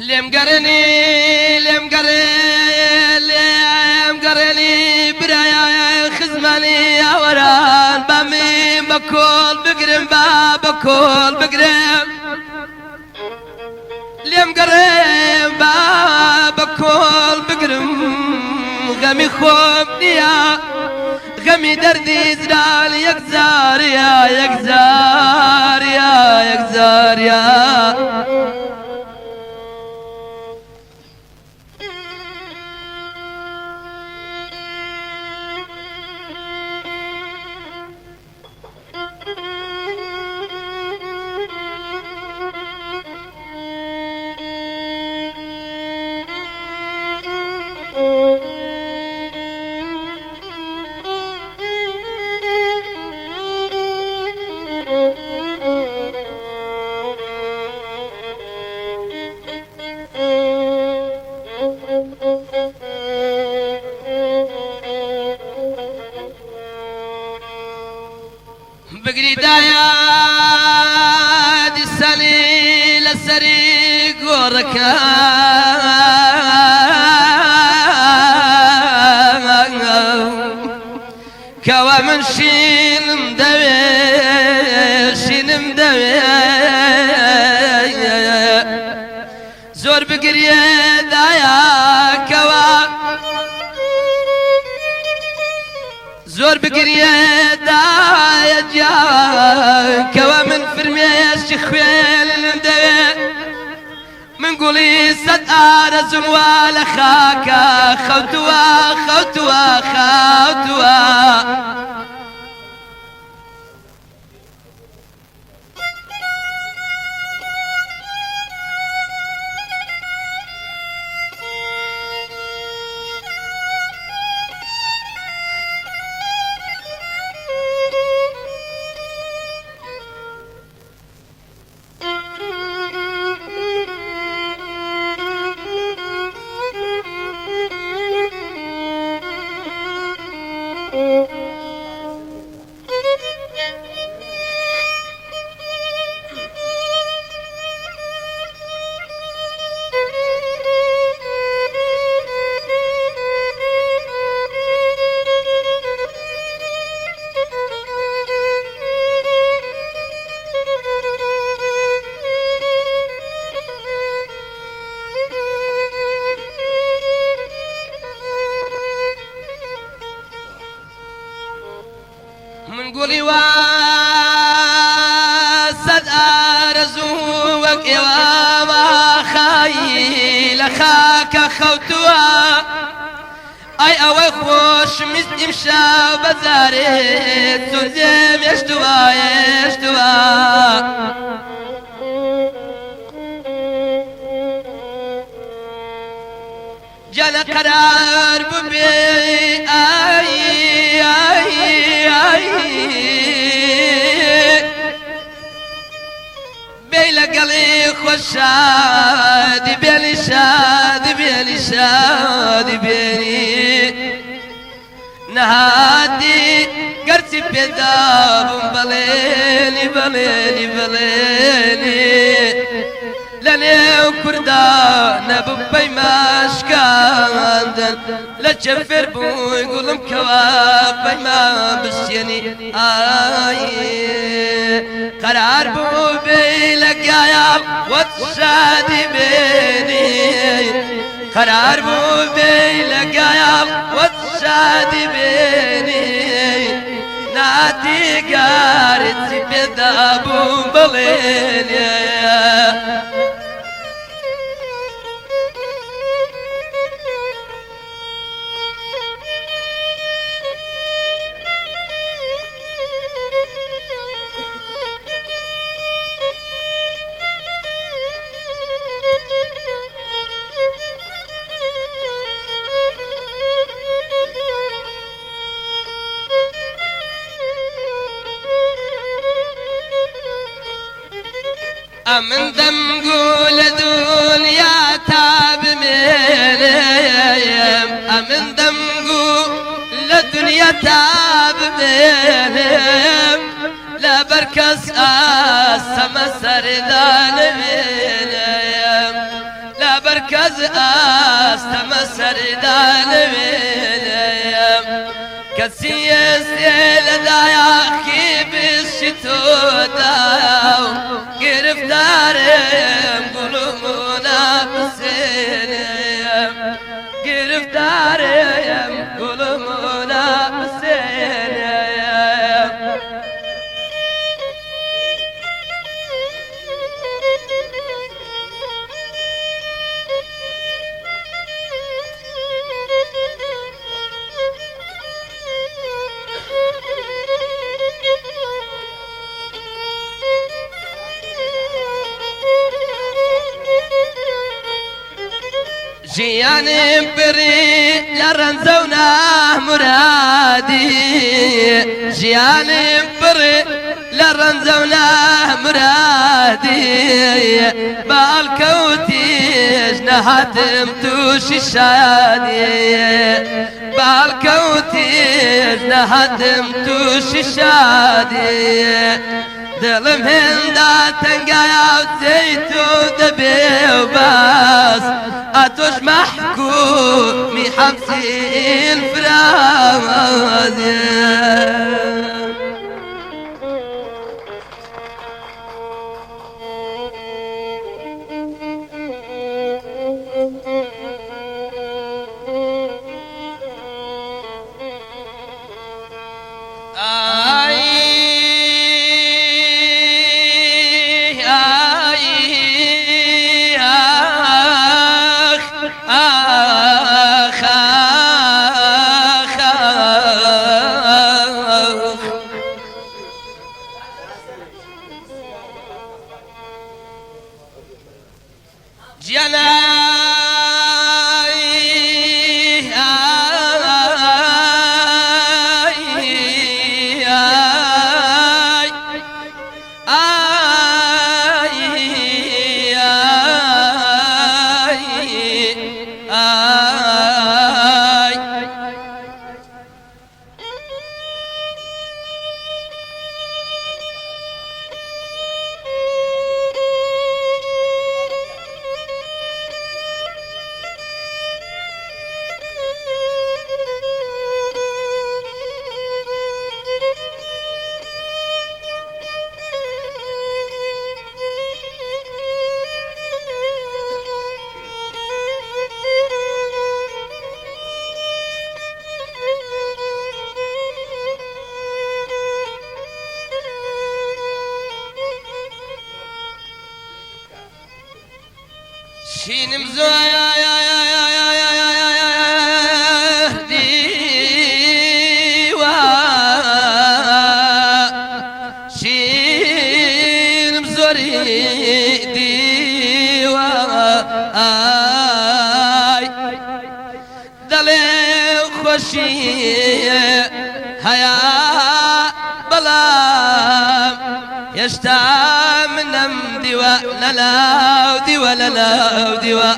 لێم گەڕێنی برایە خزمانی ئەوەران بە من بە کۆڵ بگرم بە کۆڵ بگرم لێم گەڕێم بە کۆڵ بگرم غەمی خۆم نییە غەمی دەردی زرال یەکجاریە بگریدایە دیسانی لەسەری گۆڕەکە کەوا من شینم دەوێ زۆر بگریێدایە کەوا زۆر بگریێدایە کەوا من فرمێشی خوێنم دەوێ من گوڵی سەد ئارەزوم وا لە خاکە خەوتووە من قولي واسد آرزو وكيوا ما خايل خاك خوتوا اي اوي خوش مشا بزاري سوزيم يشتوا جل قرار ببي بيلا قلي خوش شادي بيلي نهادي قرتي بيداب بليلي لاني وكردا نببي ماشكاندن لا تشفر بو يقولم كوابي ما بسيني قرار بو بيلك يا وتشادي بيني قرار بو بيلك يا وتشادي بيني نادي قارت بدابو بليلي من دم قول دنيا تاب ميلم من دم قول دنيا تاب ميلم لا بركز السما سردان ميلم لا استمسر دالبيليم كسيس لدايا كيف الشتودا قرفتارم قلوبنا بسينيم قرفتارم قلوبنا بسينيم جياني بري لرنزونا مرادي جياني بري لرنزونا مرادي بالكوتي جنهاتم توشي الشادي بالكوتي جنهاتم توشي الشادي دلم هندا تنقايا وزيتو دبي وباس اتوش محكومي حمسين فرامازي شين مزويا ديوا شين مزوري ديوا دلي خوشي هيا بلا يشتام نم دوا للا دوا للا دوا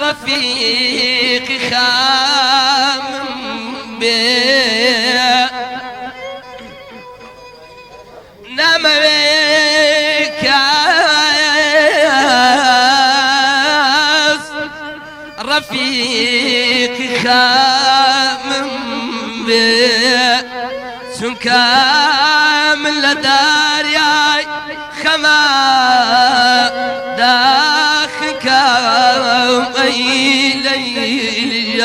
رفيقي خام بيه نام بك رفيقي خام بيه سن كامل دارياي خما داخل كام ليلي